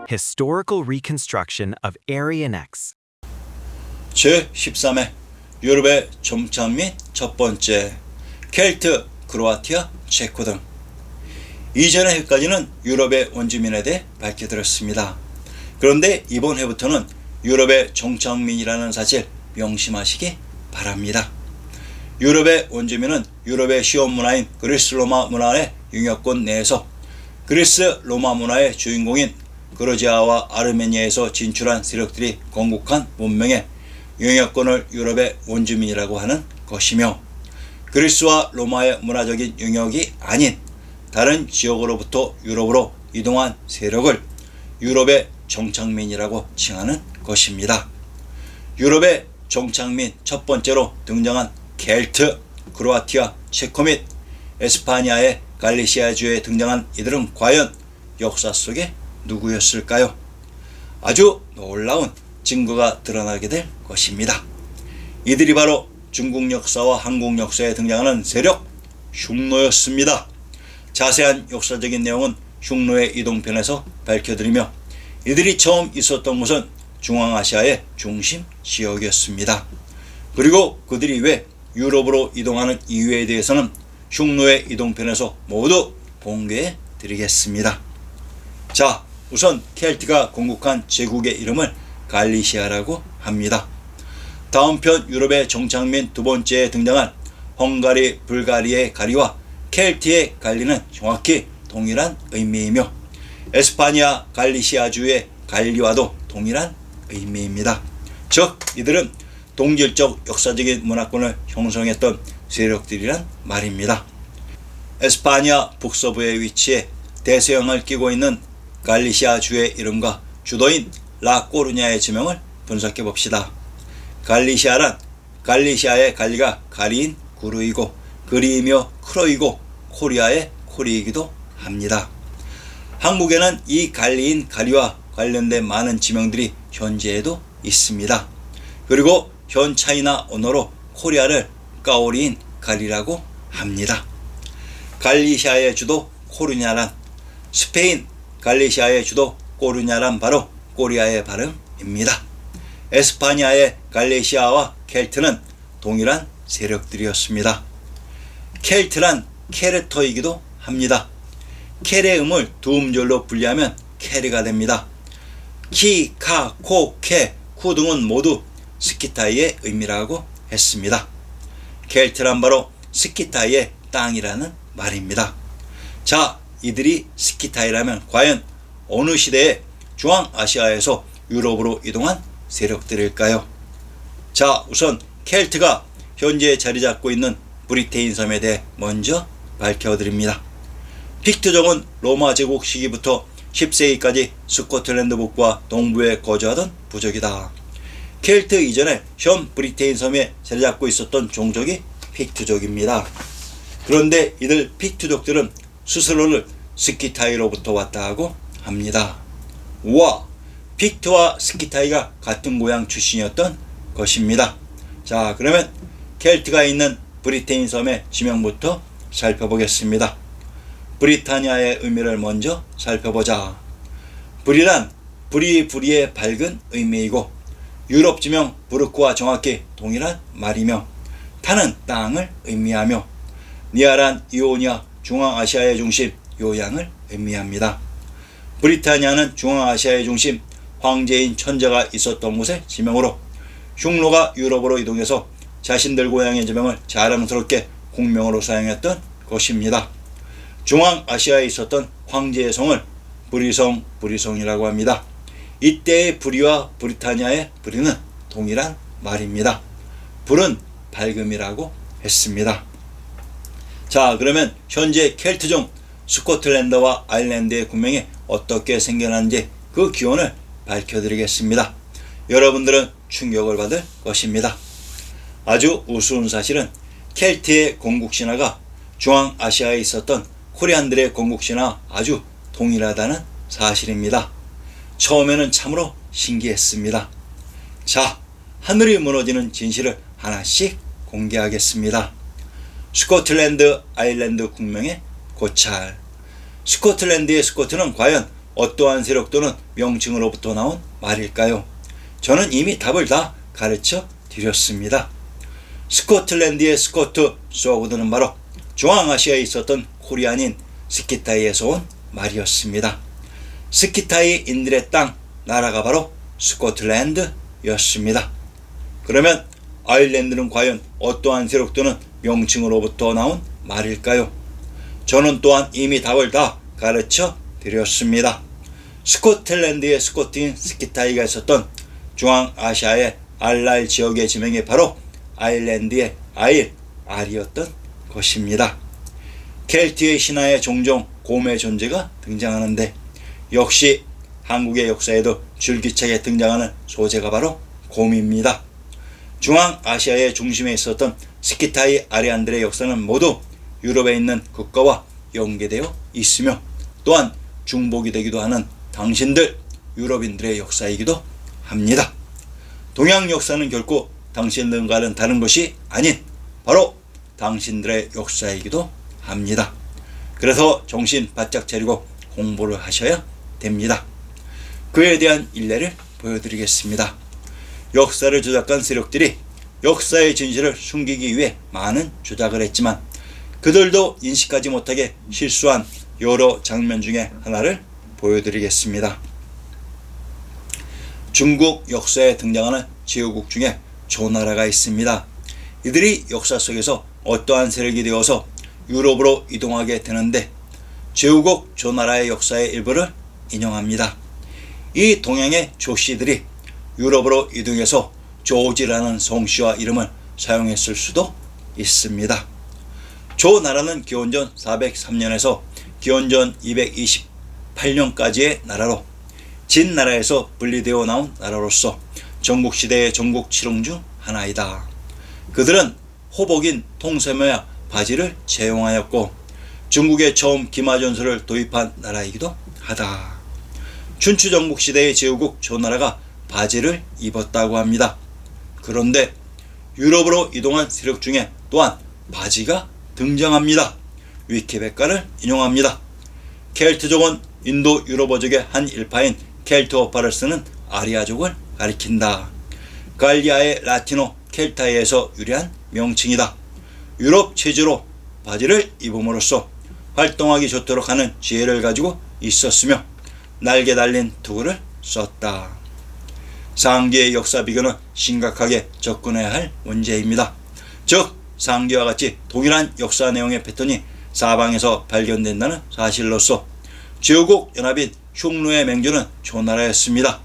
Historical reconstruction of Aryan X. 제13회 유럽의 정착 및 첫 번째 켈트, 크로아티아, 체코 등 이전의 회까지는 유럽의 원주민에 대해 밝혀드렸습니다. 그런데 이번 회부터는 유럽의 정착민이라는 사실 명심하시기 바랍니다. 유럽의 원주민은 유럽의 시온 문화인 그리스 로마 문화의 영역권 내에서 그리스 로마 문화의 주인공인 그로지아와 아르메니아에서 진출한 세력들이 건국한 문명의 영역권을 유럽의 원주민이라고 하는 것이며, 그리스와 로마의 문화적인 영역이 아닌 다른 지역으로부터 유럽으로 이동한 세력을 유럽의 정착민이라고 칭하는 것입니다. 유럽의 정착민 첫 번째로 등장한 켈트, 크로아티아, 체코 및 에스파니아의 갈리시아주에 등장한 이들은 과연 역사 속에 누구였을까요? 아주 놀라운 증거가 드러나게 될 것입니다. 이들이 바로 중국 역사와 한국 역사에 등장하는 세력 흉노였습니다. 자세한 역사적인 내용은 흉노의 이동편에서 밝혀드리며, 이들이 처음 있었던 곳은 중앙아시아의 중심 지역이었습니다. 그리고 그들이 왜 유럽으로 이동하는 이유에 대해서는 흉노의 이동편에서 모두 공개해 드리겠습니다. 자, 우선 켈트가 건국한 제국의 이름을 갈리시아라고 합니다. 다음 편 유럽의 정착민 두 번째에 등장한 헝가리, 불가리아의 가리와 켈트의 갈리는 정확히 동일한 의미이며, 에스파니아 갈리시아주의 갈리와도 동일한 의미입니다. 즉 이들은 동질적 역사적인 문화권을 형성했던 세력들이란 말입니다. 에스파니아 북서부에 위치해 대서양을 끼고 있는 갈리시아주의 이름과 주도인 라꼬르냐의 지명을 분석해 봅시다. 갈리시아란 갈리시아의 갈리가 가리인 구르이고 그리이며 크로이고 코리아의 코리이기도 합니다. 한국에는 이 갈리인 가리와 관련된 많은 지명들이 현재에도 있습니다. 그리고 현 차이나 언어로 코리아를 까오리인 가리라고 합니다. 갈리시아의 주도 코르냐란, 스페인 갈리시아의 주도 꼬르냐란 바로 꼬리아의 발음입니다. 에스파니아의 갈리시아와 켈트는 동일한 세력들이었습니다. 켈트란 케르터이기도 합니다. 켈의 음을 두 음절로 분리하면 케르가 됩니다. 키, 카, 코, 케, 쿠 등은 모두 스키타이의 의미라고 했습니다. 켈트란 바로 스키타이의 땅이라는 말입니다. 자, 이들이 스키타이라면 과연 어느 시대에 중앙아시아에서 유럽으로 이동한 세력들일까요? 자, 우선 켈트가 현재 자리 잡고 있는 브리테인 섬에 대해 먼저 밝혀드립니다. 픽트족은 로마 제국 시기부터 10세기까지 스코틀랜드 북부와 동부에 거주하던 부족이다. 켈트 이전에 현 브리테인 섬에 자리 잡고 있었던 종족이 픽트족입니다. 그런데 이들 픽트족들은 스스로를 스키타이로부터 왔다 하고 합니다. 우와, 픽트와 스키타이가 같은 고향 출신이었던 것입니다. 자, 그러면 켈트가 있는 브리테인 섬의 지명부터 살펴보겠습니다. 브리타니아의 의미를 먼저 살펴보자. 브리란 브리의 밝은 의미이고, 유럽 지명 부르크와 정확히 동일한 말이며, 타는 땅을 의미하며, 니아란 이오니아 중앙아시아의 중심 요양을 의미합니다. 브리타니아는 중앙아시아의 중심 황제인 천자가 있었던 곳의 지명으로, 흉노가 유럽으로 이동해서 자신들 고향의 지명을 자랑스럽게 국명으로 사용했던 것입니다. 중앙아시아에 있었던 황제의 성을 브리성이라고 합니다. 이때의 브리와 브리타니아의 브리는 동일한 말입니다. 불은 밝음이라고 했습니다. 자, 그러면 현재 켈트족 스코틀랜드와 아일랜드의 국명이 어떻게 생겨났는지 그 기원을 밝혀드리겠습니다. 여러분들은 충격을 받을 것입니다. 아주 우스운 사실은 켈트의 건국신화가 중앙아시아에 있었던 코리안들의 건국신화와 아주 동일하다는 사실입니다. 처음에는 참으로 신기했습니다. 자, 하늘이 무너지는 진실을 하나씩 공개하겠습니다. 스코틀랜드 아일랜드 국명의 고찰. 스코틀랜드의 스코트는 과연 어떠한 세력 또는 명칭으로부터 나온 말일까요? 저는 이미 답을 다 가르쳐 드렸습니다. 스코틀랜드의 스코트 소고드는 바로 중앙아시아에 있었던 코리안인 스키타이에서 온 말이었습니다. 스키타이인들의 땅, 나라가 바로 스코틀랜드였습니다. 그러면 아일랜드는 과연 어떠한 세력 또는 명칭으로부터 나온 말일까요? 저는 또한 이미 답을 다 가르쳐 드렸습니다. 스코틀랜드의 스코트인 스키타이가 있었던 중앙아시아의 알랄 지역의 지명이 바로 아일랜드의 알이었던 것입니다. 켈트의 신화에 종종 곰의 존재가 등장하는데 역시 한국의 역사에도 줄기차게 등장하는 소재가 바로 곰입니다. 중앙아시아의 중심에 있었던 스키타이 아리안들의 역사는 모두 유럽에 있는 국가와 연계되어 있으며 또한 중복이 되기도 하는 당신들 유럽인들의 역사이기도 합니다. 동양 역사는 결코 당신들과는 다른 것이 아닌 바로 당신들의 역사이기도 합니다. 그래서 정신 바짝 차리고 공부를 하셔야 됩니다. 그에 대한 일례를 보여드리겠습니다. 역사를 조작한 세력들이 역사의 진실을 숨기기 위해 많은 조작을 했지만 그들도 인식하지 못하게 실수한 여러 장면 중에 하나를 보여드리겠습니다. 중국 역사에 등장하는 제후국 중에 조나라가 있습니다. 이들이 역사 속에서 어떠한 세력이 되어서 유럽으로 이동하게 되는데 제후국 조나라의 역사의 일부를 인용합니다. 이 동양의 조씨들이 유럽으로 이동해서 조지라는 성씨와 이름을 사용했을 수도 있습니다. 조나라는 기원전 403년에서 기원전 228년까지의 나라로 진나라에서 분리되어 나온 나라로서 전국시대의 전국 칠홍 중 하나이다. 그들은 호복인 통세모야 바지를 채용하였고 중국에 처음 기마전술을 도입한 나라이기도 하다. 춘추 전국시대의 제후국 조나라가 바지를 입었다고 합니다. 그런데 유럽으로 이동한 세력 중에 또한 바지가 등장합니다. 위키백과를 인용합니다. 켈트족은 인도 유럽어족의 한 일파인 켈트어파를 쓰는 아리아족을 가리킨다. 갈리아의 라티노 켈타이에서 유래한 명칭이다. 유럽 체제로 바지를 입음으로써 활동하기 좋도록 하는 지혜를 가지고 있었으며 날개 달린 투구를 썼다. 상기의 역사 비교는 심각하게 접근해야 할 문제입니다. 즉 상기와 같이 동일한 역사 내용의 패턴이 사방에서 발견된다는 사실로서 제후국 연합인 흉노의 맹주는 조나라였습니다.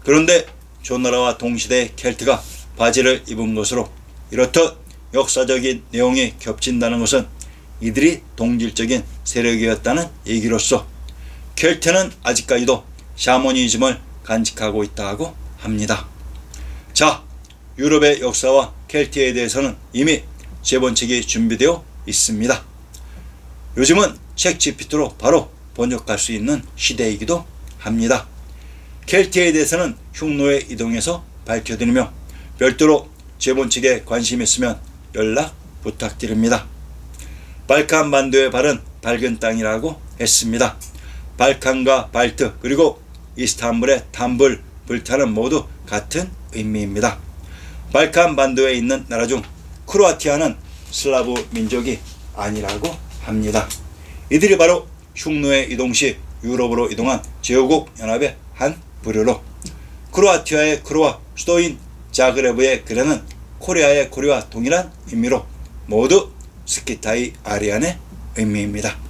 그런데 조나라와 동시대의 켈트가 바지를 입은 것으로 이렇듯 역사적인 내용이 겹친다는 것은 이들이 동질적인 세력이었다는 얘기로서 켈트는 아직까지도 샤머니즘을 간직하고 있다고 합니다. 자, 유럽의 역사와 켈트에 대해서는 이미 제본책이 준비되어 있습니다. 요즘은 책 GPT로 바로 번역할 수 있는 시대이기도 합니다. 켈트에 대해서는 흉노에 이동해서 밝혀드리며 별도로 제본책에 관심 있으면 연락 부탁드립니다. 발칸 반도의 발은 밝은 땅이라고 했습니다. 발칸과 발트 그리고 이스탄불의 탄불, 불타는 모두 같은 의미입니다. 발칸 반도에 있는 나라 중 크로아티아는 슬라브 민족이 아니라고 합니다. 이들이 바로 흉노의 이동 시 유럽으로 이동한 제후국 연합의 한 부류로 크로아티아의 크로와 수도인 자그레브의 그레는 코리아의 코리와 동일한 의미로 모두 스키타이 아리안의 의미입니다.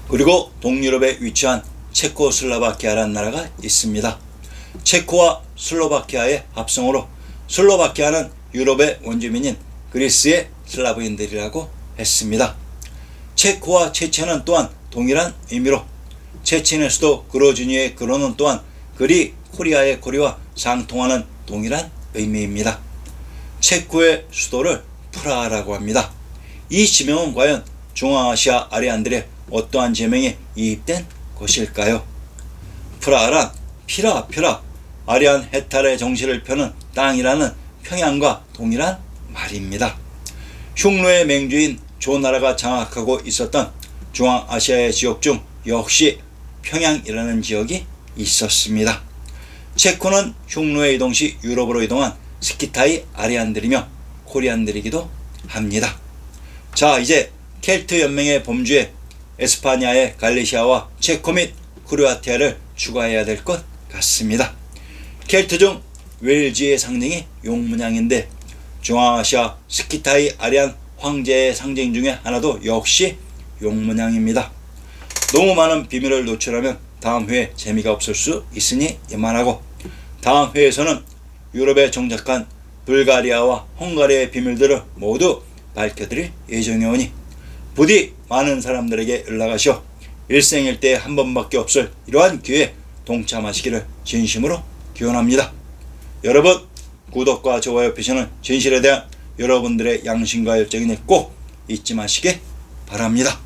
그리고 동유럽에 위치한 체코슬로바키아라는 나라가 있습니다. 체코와 슬로바키아의 합성어로 슬로바키아는 유럽의 원주민인 그리스의 슬라브인들이라고 했습니다. 체코와 체첸은 또한 동일한 의미로 체첸의 수도 그로즈니의 그로는 또한 그리 코리아의 코리와 상통하는 동일한 의미입니다. 체코의 수도를 프라하라고 합니다. 이 지명은 과연 중앙아시아 아리안들의 어떠한 제명에 이입된 것일까요? 프라하란 피라 아리안 해탈의 정신을 펴는 땅이라는 평양과 동일한 말입니다. 흉노의 맹주인 조나라가 장악하고 있었던 중앙아시아의 지역 중 역시 평양이라는 지역이 있었습니다. 체코는 흉노의 이동 시 유럽으로 이동한 스키타이 아리안들이며 코리안들이기도 합니다. 자, 이제 켈트 연맹의 범주에 에스파냐의 갈리시아와 체코 및 크로아티아를 추가해야 될 것 같습니다. 켈트 중 웰즈의 상징이 용문양인데 중앙아시아 스키타이 아리안 황제의 상징 중에 하나도 역시 용문양입니다. 너무 많은 비밀을 노출하면 다음 회에 재미가 없을 수 있으니 이만하고, 다음 회에서는 유럽에 정착한 불가리아와 헝가리의 비밀들을 모두 밝혀드릴 예정이오니 부디 많은 사람들에게 연락하시어 일생일대에 한 번밖에 없을 이러한 기회에 동참하시기를 진심으로 기원합니다. 여러분, 구독과 좋아요 표시는 진실에 대한 여러분들의 양심과 열정이니 꼭 잊지 마시기 바랍니다.